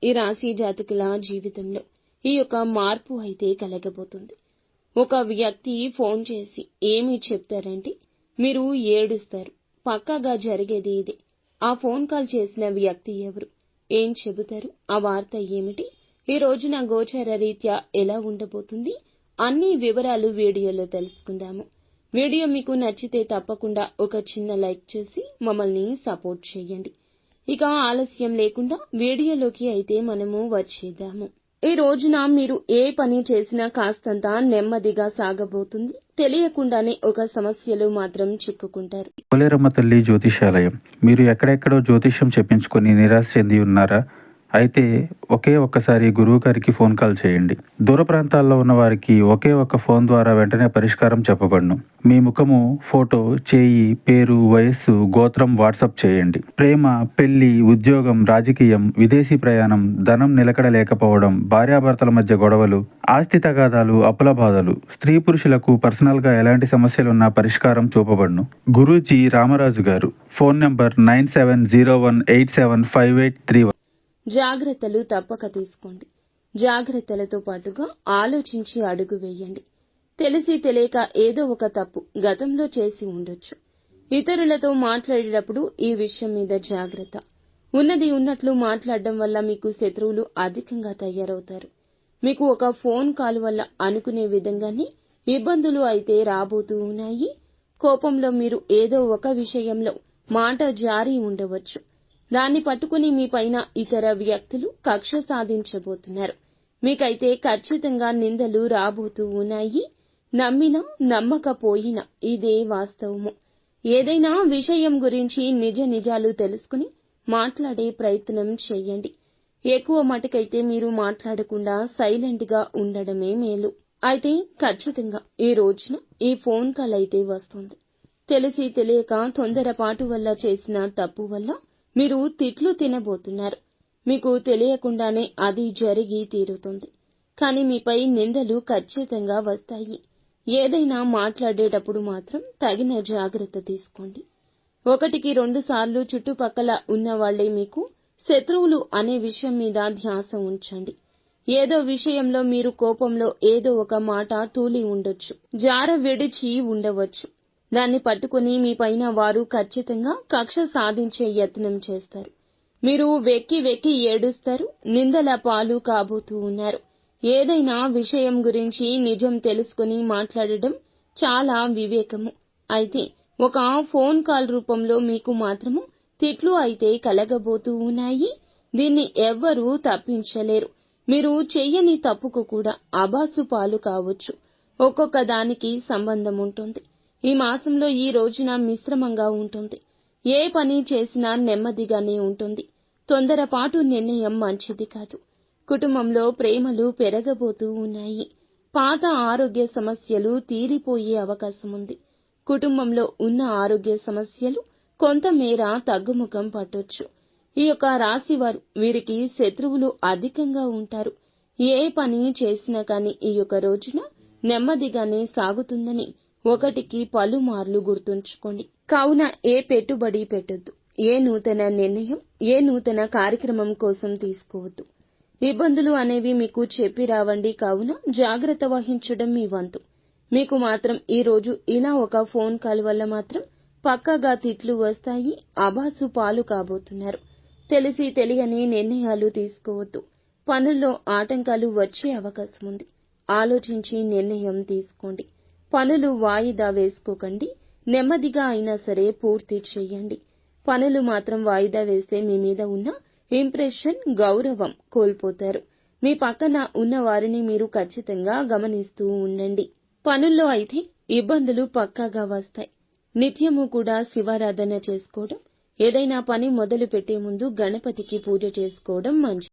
ఈ రాశి జాతకుల జీవితంలో ఈ యొక్క మార్పు అయితే కలగబోతుంది. ఒక వ్యక్తి ఫోన్ చేసి ఏమి చెప్తారంటే మీరు ఏడుస్తారు. పక్కాగా జరిగేది ఇదే. ఆ ఫోన్ కాల్ చేసిన వ్యక్తి ఎవరు, ఏం చెబుతారు, ఆ వార్త ఏమిటి, ఈ రోజున గోచార రీత్యా ఎలా ఉండబోతుంది, అన్ని వివరాలు వీడియోలో తెలుసుకుందాము. వీడియో మీకు నచ్చితే తప్పకుండా ఒక చిన్న లైక్ చేసి మమ్మల్ని సపోర్ట్ చేయండి. ఇక ఆలస్యం లేకుండా వీడియోలోకి అయితే మనము వచ్చేద్దాము. ఈ రోజున మీరు ఏ పని చేసినా కాస్తంత నెమ్మదిగా సాగబోతుంది. తెలియకుండానే ఒక సమస్యలో మాత్రం చిక్కుకుంటారు. పోలేరమ్మ తల్లి జ్యోతిషాలయం. మీరు ఎక్కడెక్కడో జ్యోతిష్యం చెప్పించుకొని నిరాశ చెంది ఉన్నారా? అయితే ఒక్కసారి గురువు గారికి ఫోన్ కాల్ చేయండి. దూర ప్రాంతాల్లో ఉన్న వారికి ఒకే ఒక్క ఫోన్ ద్వారా వెంటనే పరిష్కారం చెప్పబడును. మీ ముఖము, ఫోటో, చేయి, పేరు, వయస్సు, గోత్రం వాట్సాప్ చేయండి. ప్రేమ, పెళ్లి, ఉద్యోగం, రాజకీయం, విదేశీ ప్రయాణం, ధనం నిలకడ లేకపోవడం, భార్యాభర్తల మధ్య గొడవలు, ఆస్తి తగాదాలు, అప్పుల బాధలు, స్త్రీ పురుషులకు పర్సనల్ గా ఎలాంటి సమస్యలున్నా పరిష్కారం చూపబడును. గురూజీ రామరాజు గారు. Phone number 9701875831. జాగ్రత్తలు తప్పక తీసుకోండి. జాగ్రత్తలతో పాటుగా ఆలోచించి అడుగు వేయండి. తెలిసి తెలియక ఏదో ఒక తప్పు గతంలో చేసి ఉండొచ్చు. ఇతరులతో మాట్లాడేటప్పుడు ఈ విషయం మీద జాగ్రత్త. ఉన్నది ఉన్నట్లు మాట్లాడడం వల్ల మీకు శత్రువులు అధికంగా తయారవుతారు. మీకు ఒక ఫోన్ కాల్ వల్ల అనుకునే విధంగానే ఇబ్బందులు అయితే రాబోతూ ఉన్నాయి. కోపంలో మీరు ఏదో ఒక విషయంలో మాట జారి ఉండవచ్చు. దాన్ని పట్టుకుని మీ పైన ఇతర వ్యక్తులు కక్ష సాధించబోతున్నారు. మీకైతే ఖచ్చితంగా నిందలు రాబోతూ ఉన్నాయి. నమ్మినా నమ్మకపోయినా ఇదే వాస్తవము. ఏదైనా విషయం గురించి నిజాలు తెలుసుకుని మాట్లాడే ప్రయత్నం చేయండి. ఎక్కువ మటుకైతే మీరు మాట్లాడకుండా సైలెంట్ గా ఉండడమే మేలు. అయితే ఖచ్చితంగా ఈ రోజున ఈ ఫోన్ కాల్ అయితే వస్తుంది. తెలిసి తెలియక తొందరపాటు వల్ల చేసిన తప్పు వల్ల మీరు తిట్లు తినబోతున్నారు. మీకు తెలియకుండానే అది జరిగి తీరుతుంది. కానీ మీపై నిందలు ఖచ్చితంగా వస్తాయి. ఏదైనా మాట్లాడేటప్పుడు మాత్రం తగిన జాగ్రత్త తీసుకోండి. 1-2 సార్లు చుట్టుపక్కల ఉన్న వాళ్లే మీకు శత్రువులు అనే విషయం మీద ధ్యాస ఉంచండి. ఏదో విషయంలో మీరు కోపంలో ఏదో ఒక మాట తూలి ఉండొచ్చు, జార విడిచి ఉండవచ్చు. దాన్ని పట్టుకుని మీ పైన వారు ఖచ్చితంగా కక్ష సాధించే యత్నం చేస్తారు. మీరు వెక్కి వెక్కి ఏడుస్తారు. నిందల పాలు కాబోతూ ఉన్నారు. ఏదైనా విషయం గురించి నిజం తెలుసుకుని మాట్లాడడం చాలా వివేకము. అయితే ఒక ఫోన్ కాల్ రూపంలో మీకు మాత్రము తిట్లు అయితే కలగబోతూ ఉన్నాయి. దీన్ని ఎవ్వరూ తప్పించలేరు. మీరు చెయ్యని తప్పుకు కూడా అబాసు పాలు కావచ్చు. ఒక్కొక్క దానికి సంబంధం ఉంటుంది. ఈ మాసంలో ఈ రోజున మిశ్రమంగా ఉంటుంది. ఏ పని చేసినా నెమ్మదిగానే ఉంటుంది. తొందరపాటు నిర్ణయం మంచిది కాదు. కుటుంబంలో ప్రేమలు పెరగబోతూ ఉన్నాయి. పాత ఆరోగ్య సమస్యలు తీరిపోయే అవకాశం ఉంది. కుటుంబంలో ఉన్న ఆరోగ్య సమస్యలు కొంతమేర తగ్గుముఖం పట్టొచ్చు. ఈ యొక్క రాశి వారు, వీరికి శత్రువులు అధికంగా ఉంటారు. ఏ పని చేసినా కానీ ఈ యొక్క రోజున నెమ్మదిగానే సాగుతుందని ఒకటికి పలుమార్లు గుర్తుంచుకోండి. కావున ఏ పెట్టుబడి పెట్టొద్దు. ఏ నూతన నిర్ణయం, ఏ నూతన కార్యక్రమం కోసం తీసుకోవద్దు. ఇబ్బందులు అనేవి మీకు చెప్పి రావండి. కావున జాగ్రత్త వహించడం మీ వంతు. మీకు మాత్రం ఈ రోజు ఇలా ఒక ఫోన్ కాల్ వల్ల మాత్రం పక్కాగా తిట్లు వస్తాయి. అబాసు పాలు కాబోతున్నారు. తెలిసి తెలియని నిర్ణయాలు తీసుకోవద్దు. పనుల్లో ఆటంకాలు వచ్చే అవకాశం ఉంది. ఆలోచించి నిర్ణయం తీసుకోండి. పనులు వాయిదా వేసుకోకండి. నెమ్మదిగా అయినా సరే పూర్తి చేయండి. పనులు మాత్రం వాయిదా వేస్తే మీ మీద ఉన్న ఇంప్రెషన్, గౌరవం కోల్పోతారు. మీ పక్కన ఉన్న వారిని మీరు ఖచ్చితంగా గమనిస్తూ ఉండండి. పనుల్లో అయితే ఇబ్బందులు పక్కాగా వస్తాయి. నిత్యము కూడా శివారాధన చేసుకోవడం, ఏదైనా పని మొదలు పెట్టే ముందు గణపతికి పూజ చేసుకోవడం మంచిది.